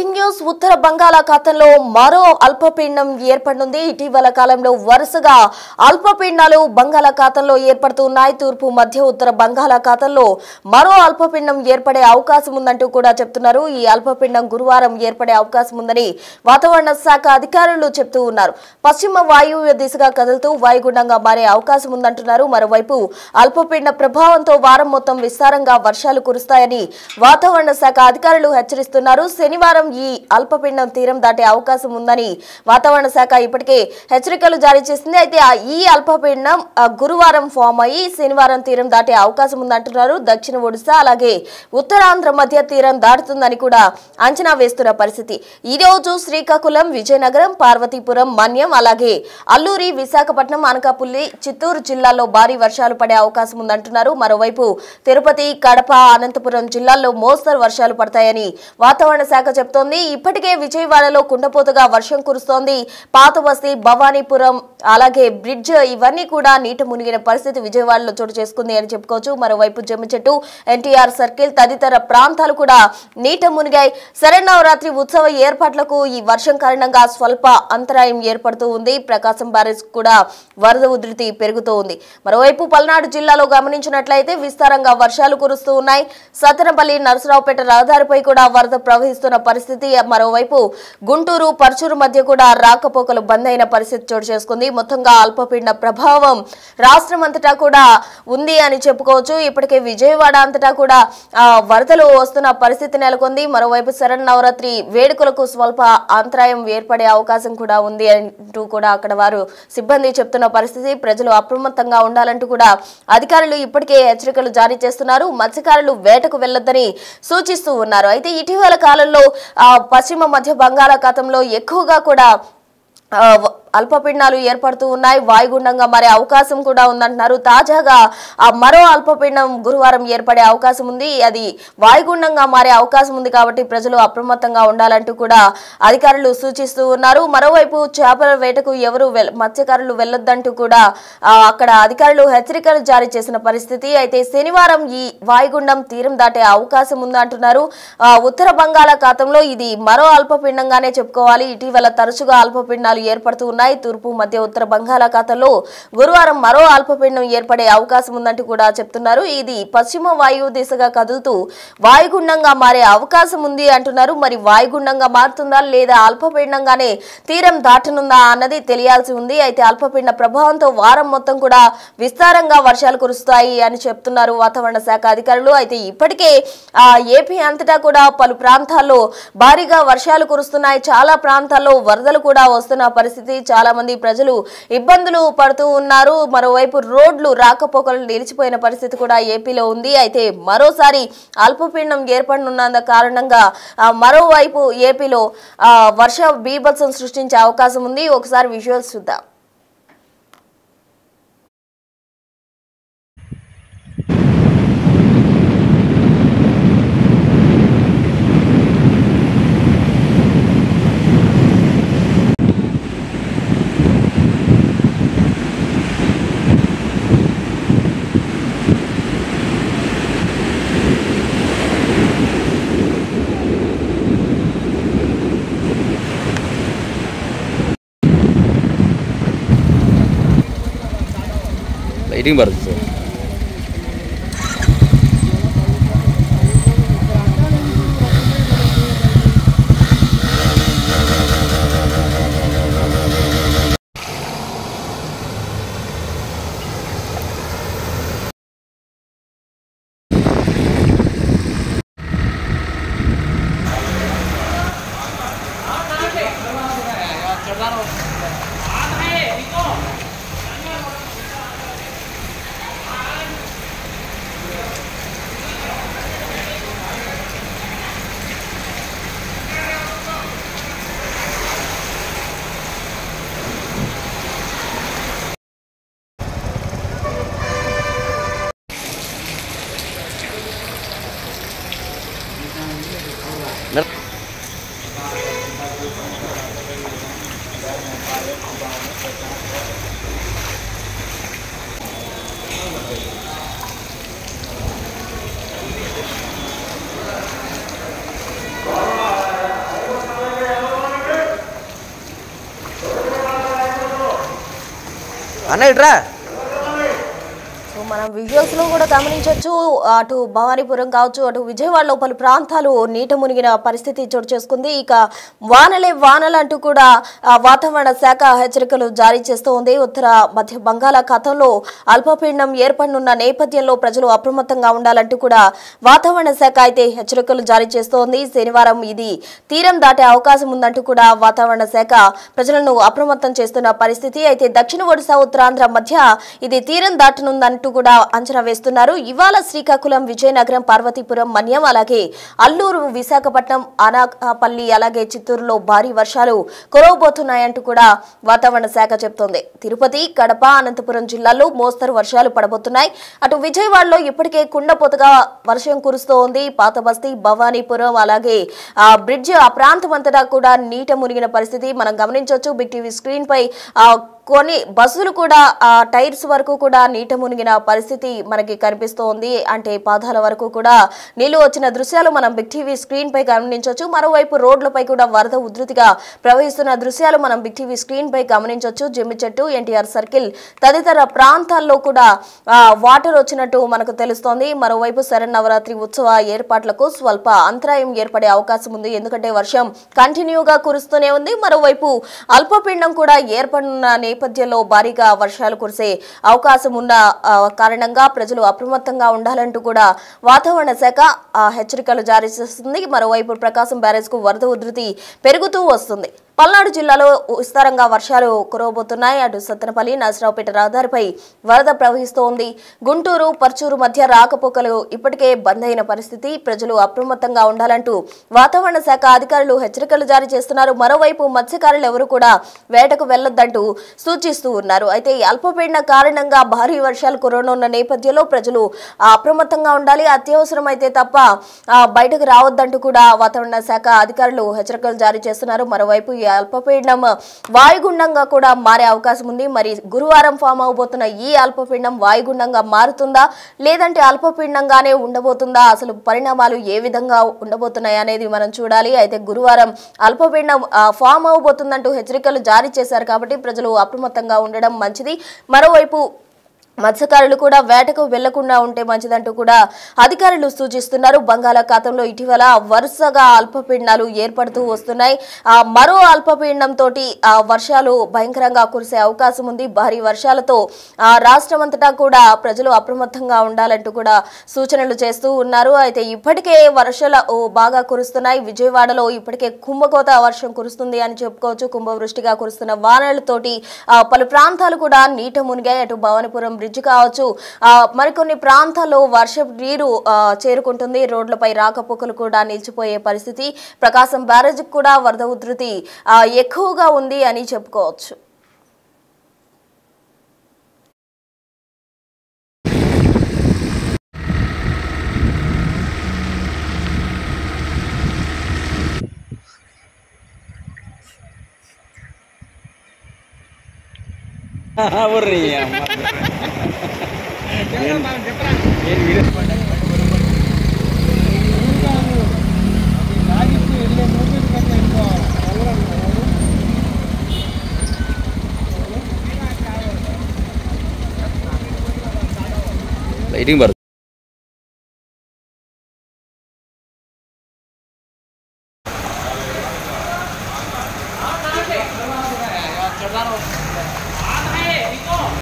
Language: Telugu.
బ్రేకింగ్ న్యూస్ ఉత్తర బంగాళాఖాతంలో మరో అల్పపీడనం ఏర్పడనుంది. ఇటీవల కాలంలో వరుసగా అల్పపీడనాలు బంగాళాఖాతంలో ఏర్పడుతున్నాయి. తూర్పు మధ్య ఉత్తర బంగాళాఖాతంలో మరో అల్పపీడనం ఏర్పడే అవకాశం ఉందంటూ కూడా చెప్తున్నారు. ఈ అల్పపీడనం గురువారం ఏర్పడే అవకాశం ఉందని వాతావరణ శాఖ అధికారులు చెప్తూ ఉన్నారు. పశ్చిమ వాయువ్య దిశగా కదులుతూ వాయుగుండంగా మారే అవకాశం ఉందంటున్నారు. మరోవైపు అల్పపీడన ప్రభావంతో వారం మొత్తం విస్తారంగా వర్షాలు కురుస్తాయని వాతావరణ శాఖ అధికారులు హెచ్చరిస్తున్నారు. శనివారం ఈ అల్పపీడనం తీరం దాటే అవకాశం ఉందని వాతావరణ శాఖ ఇప్పటికే హెచ్చరికలు జారీ చేసింది. అయితే ఈ అల్పపీడనం గురువారం ఫామ్ అయ్యి శనివారం తీరం దాటే అవకాశం ఉందంటున్నారు. దక్షిణ ఒడిశా అలాగే ఉత్తరాంధ్ర మధ్య తీరం దాటుతుందని కూడా అంచనా వేస్తున్న పరిస్థితి. ఈ రోజు శ్రీకాకుళం, విజయనగరం, పార్వతీపురం, మన్యం అలాగే అల్లూరి, విశాఖపట్నం, అనకాపల్లి, చిత్తూరు జిల్లాల్లో భారీ వర్షాలు పడే అవకాశం ఉందంటున్నారు. మరోవైపు తిరుపతి, కడప, అనంతపురం జిల్లాల్లో మోస్తరు వర్షాలు పడతాయని వాతావరణ శాఖ చెప్తోంది. ఇప్పటికే విజయవాడలో కుండపోతగా వర్షం కురుస్తోంది. పాతబస్తీ, భవానీపురం అలాగే బ్రిడ్జ్ ఇవన్నీ కూడా నీట మునిగిన పరిస్థితి విజయవాడలో చోటు చేసుకుంది అని చెప్పుకోవచ్చు. మరోవైపు జమ్మిచెట్టు, ఎన్టీఆర్ సర్కిల్ తదితర ప్రాంతాలు కూడా నీట మునిగాయి. శరన్నవరాత్రి ఉత్సవ ఏర్పాట్లకు ఈ వర్షం కారణంగా స్వల్ప అంతరాయం ఏర్పడుతూ ఉంది. ప్రకాశం బ్యారేజ్ కూడా వరద ఉధృతి పెరుగుతూ ఉంది. మరోవైపు పల్నాడు జిల్లాలో గమనించినట్లయితే విస్తారంగా వర్షాలు కురుస్తూ ఉన్నాయి. సత్తెనపల్లి, నరసరావుపేట రహదారిపై కూడా వరద ప్రవహిస్తున్న పరిస్థితి. మరోవైపు గుంటూరు, పర్చూరు మధ్య కూడా రాకపోకలు బంద్ అయిన పరిస్థితి చోటు చేసుకుంది. మొత్తంగా అల్పపీడన ప్రభావం రాష్ట్రం అంతటా కూడా ఉంది అని చెప్పుకోవచ్చు. ఇప్పటికే విజయవాడ అంతటా కూడా వరదలు వస్తున్న పరిస్థితి నెలకొంది. మరోవైపు శరన్నవరాత్రి వేడుకలకు స్వల్ప అంతరాయం ఏర్పడే అవకాశం కూడా ఉంది అంటూ కూడా అక్కడ వారు సిబ్బంది చెప్తున్న పరిస్థితి. ప్రజలు అప్రమత్తంగా ఉండాలంటూ కూడా అధికారులు ఇప్పటికే హెచ్చరికలు జారీ చేస్తున్నారు. మత్స్యకారులు వేటకు వెళ్లొద్దని సూచిస్తూ ఉన్నారు. అయితే ఇటీవల కాలంలో పశ్చిమ మధ్య బంగాళాఖాతంలో ఎక్కువగా కూడా అల్పపీడనాలు ఏర్పడుతూ ఉన్నాయి. వాయుగుండంగా మారే అవకాశం కూడా ఉందంటున్నారు. తాజాగా మరో అల్పపీడనం గురువారం ఏర్పడే అవకాశం ఉంది. అది వాయుగుండంగా మారే అవకాశం ఉంది కాబట్టి ప్రజలు అప్రమత్తంగా ఉండాలంటూ కూడా అధికారులు సూచిస్తూ ఉన్నారు. మరోవైపు చేపల వేటకు ఎవరు మత్స్యకారులు వెళ్లొద్దంటూ కూడా అక్కడ అధికారులు హెచ్చరికలు జారీ చేసిన పరిస్థితి. అయితే శనివారం ఈ వాయుగుండం తీరం దాటే అవకాశం ఉందంటున్నారు. ఉత్తర బంగాళాఖాతంలో ఇది మరో అల్పపీడనంగానే చెప్పుకోవాలి. ఇటీవల తరచుగా అల్పపీడనాలు ఏర్పడుతూ ఉన్నాయి. తూర్పు మధ్య ఉత్తర బంగాళాఖాతంలో గురువారం మరో అల్పపీడనం ఏర్పడే అవకాశం ఉందంటూ కూడా చెప్తున్నారు. ఇది పశ్చిమ వాయువు దిశగా కదులుతూ వాయుగుండంగా మారే అవకాశం ఉంది అంటున్నారు. మరి వాయుగుండంగా మారుతుందా లేదా అల్పపీడనంగానే తీరం దాటనుందా అన్నది తెలియాల్సి ఉంది. అయితే అల్పపీడన ప్రభావంతో వారం మొత్తం కూడా విస్తారంగా వర్షాలు కురుస్తాయి అని చెప్తున్నారు వాతావరణ శాఖ అధికారులు. అయితే ఇప్పటికే ఏపీ అంతటా కూడా పలు ప్రాంతాల్లో భారీగా వర్షాలు కురుస్తున్నాయి. చాలా ప్రాంతాల్లో వరదలు కూడా వస్తున్న పరిస్థితి. చాలా మంది ప్రజలు ఇబ్బందులు పడుతూ ఉన్నారు. మరోవైపు రోడ్లు రాకపోకలు నిలిచిపోయిన పరిస్థితి కూడా ఏపీలో ఉంది. అయితే మరోసారి అల్పపీడనం ఏర్పడనున్న కారణంగా మరోవైపు ఏపీలో వర్ష బీభత్సం సృష్టించే అవకాశం ఉంది. ఒకసారి విజువల్స్ చూద్దాం. ಲೈಟಿಂಗ್ ಬರುತ್ತೆ ಸರ್. అన్న ఇట్రా. సో మనం విజువల్స్ లో కూడా గమనించవచ్చు, అటు భవానీపురం కావచ్చు, అటు విజయవాడలో పలు ప్రాంతాలు నీట మునిగిన పరిస్థితి చోటు చేసుకుంది. ఇక వానలంటూ కూడా వాతావరణ శాఖ హెచ్చరికలు జారీ చేస్తూ ఉంది. ఉత్తర మధ్య బంగాళాఖాతంలో అల్పపీడనం ఏర్పడనున్న నేపథ్యంలో ప్రజలు అప్రమత్తంగా ఉండాలంటూ కూడా వాతావరణ శాఖ అయితే హెచ్చరికలు జారీ చేస్తోంది. శనివారం ఇది తీరం దాటే అవకాశం ఉందంటూ కూడా వాతావరణ శాఖ ప్రజలను అప్రమత్తం చేస్తున్న పరిస్థితి. అయితే దక్షిణ ఒడిశా, ఉత్తరాంధ్ర మధ్య ఇది తీరం దాటనుందంటూ కూడా అంచనా వేస్తున్నారు. ఇవాళ శ్రీకాకుళం, విజయనగరం, పార్వతీపురం, మన్యం, అలాగే అల్లూరు, విశాఖపట్నం, అనకాపల్లి, అలాగే చిత్తూరులో భారీ వర్షాలు కురవబోతున్నాయంటూ కూడా వాతావరణ శాఖ చెబుతోంది. తిరుపతి, కడప, అనంతపురం జిల్లాల్లో మోస్తరు వర్షాలు పడబోతున్నాయి. అటు విజయవాడలో ఇప్పటికే కుండపోతగా వర్షం కురుస్తోంది. పాత బస్తీ, భవానీపురం, అలాగే బ్రిడ్జ్ ఆ ప్రాంతం అంతటా కూడా నీట మునిగిన పరిస్థితి మనం గమనించవచ్చు. బిగ్ టీవీ స్క్రీన్ పై కొన్ని బస్సులు కూడా టైర్స్ వరకు కూడా నీట మునిగిన పరిస్థితి మనకి కనిపిస్తోంది. అంటే పాదాల వరకు కూడా నీళ్లు వచ్చిన దృశ్యాలు మనం బిగ్ టీవీ స్క్రీన్ పై గమనించవచ్చు. మరోవైపు రోడ్లపై కూడా వరద ఉధృతిగా ప్రవహిస్తున్న దృశ్యాలు మనం బిగ్ టీవీ స్క్రీన్ పై గమనించవచ్చు. జమ్మిచెట్టు, ఎన్టీఆర్ సర్కిల్ తదితర ప్రాంతాల్లో కూడా వాటర్ వచ్చినట్టు మనకు తెలుస్తోంది. మరోవైపు శరన్నవరాత్రి ఉత్సవ ఏర్పాట్లకు స్వల్ప అంతరాయం ఏర్పడే అవకాశం ఉంది. ఎందుకంటే వర్షం కంటిన్యూగా కురుస్తూనే ఉంది. మరోవైపు అల్పపీడనం కూడా ఏర్పడిన నేపథ్యంలో భారీగా వర్షాలు కురిసే అవకాశం ఉన్న కారణంగా ప్రజలు అప్రమత్తంగా ఉండాలంటూ కూడా వాతావరణ శాఖ హెచ్చరికలు జారీ చేస్తుంది. మరోవైపు ప్రకాశం బ్యారేజ్ కు వరద ఉధృతి పెరుగుతూ వస్తుంది. పల్నాడు జిల్లాలో విస్తారంగా వర్షాలు కురవబోతున్నాయి. అటు సత్తెనపల్లి, నరసరావుపేట రహదారిపై వరద ప్రవహిస్తోంది. గుంటూరు, పర్చూరు మధ్య రాకపోకలు ఇప్పటికే బంద్ అయిన పరిస్థితి. ప్రజలు అప్రమత్తంగా ఉండాలంటూ వాతావరణ శాఖ అధికారులు హెచ్చరికలు జారీ చేస్తున్నారు. మరోవైపు మత్స్యకారులు ఎవరు కూడా వేటకు వెళ్లొద్దంటూ సూచిస్తూ ఉన్నారు. అయితే అల్పపీడన కారణంగా భారీ వర్షాలు కురవనున్న నేపథ్యంలో ప్రజలు అప్రమత్తంగా ఉండాలి. అత్యవసరమైతే తప్ప బయటకు రావద్దంటూ కూడా వాతావరణ శాఖ అధికారులు హెచ్చరికలు జారీ చేస్తున్నారు. మరోవైపు అల్పపీడనం వాయుగుండంగా కూడా మారే అవకాశం ఉంది. మరి గురువారం ఫామ్ అవబోతున్న ఈ అల్పపీడనం వాయుగుండంగా మారుతుందా, లేదంటే అల్పపీడనంగానే ఉండబోతుందా, అసలు పరిణామాలు ఏ విధంగా ఉండబోతున్నాయి అనేది మనం చూడాలి. అయితే గురువారం అల్పపీడనం ఫామ్ అవబోతుందంటూ హెచ్చరికలు జారీ చేశారు కాబట్టి ప్రజలు అప్రమత్తంగా ఉండడం మంచిది. మరోవైపు మత్స్యకారులు కూడా వేటకు వెళ్లకుండా ఉంటే మంచిదంటూ కూడా అధికారులు సూచిస్తున్నారు. బంగాళాఖాతంలో ఇటీవల వరుసగా అల్పపీడనాలు ఏర్పడుతూ వస్తున్నాయి. మరో అల్పపీడనం తోటి వర్షాలు భయంకరంగా కురిసే అవకాశం ఉంది. భారీ వర్షాలతో రాష్ట్రమంతటా కూడా ప్రజలు అప్రమత్తంగా ఉండాలంటూ కూడా సూచనలు చేస్తూ ఉన్నారు. అయితే ఇప్పటికే వర్షాలు బాగా కురుస్తున్నాయి. విజయవాడలో ఇప్పటికే కుంభకోత వర్షం కురుస్తుంది అని చెప్పుకోవచ్చు. కుంభవృష్టిగా కురుస్తున్న వానలతోటి పలు ప్రాంతాలు కూడా నీట మునిగాయి. అటు భవానీపురం బ్రిడ్జ్ కావచ్చు, మరికొన్ని ప్రాంతాల్లో వర్షపు నీరు చేరుకుంటుంది. రోడ్లపై రాకపోకలు కూడా నిలిచిపోయే పరిస్థితి. ప్రకాశం బ్యారేజ్ కూడా వరద ఉధృతి ఎక్కువగా ఉంది అని చెప్పుకోవచ్చు. లైటింగ్ పడుతుంది. Claro.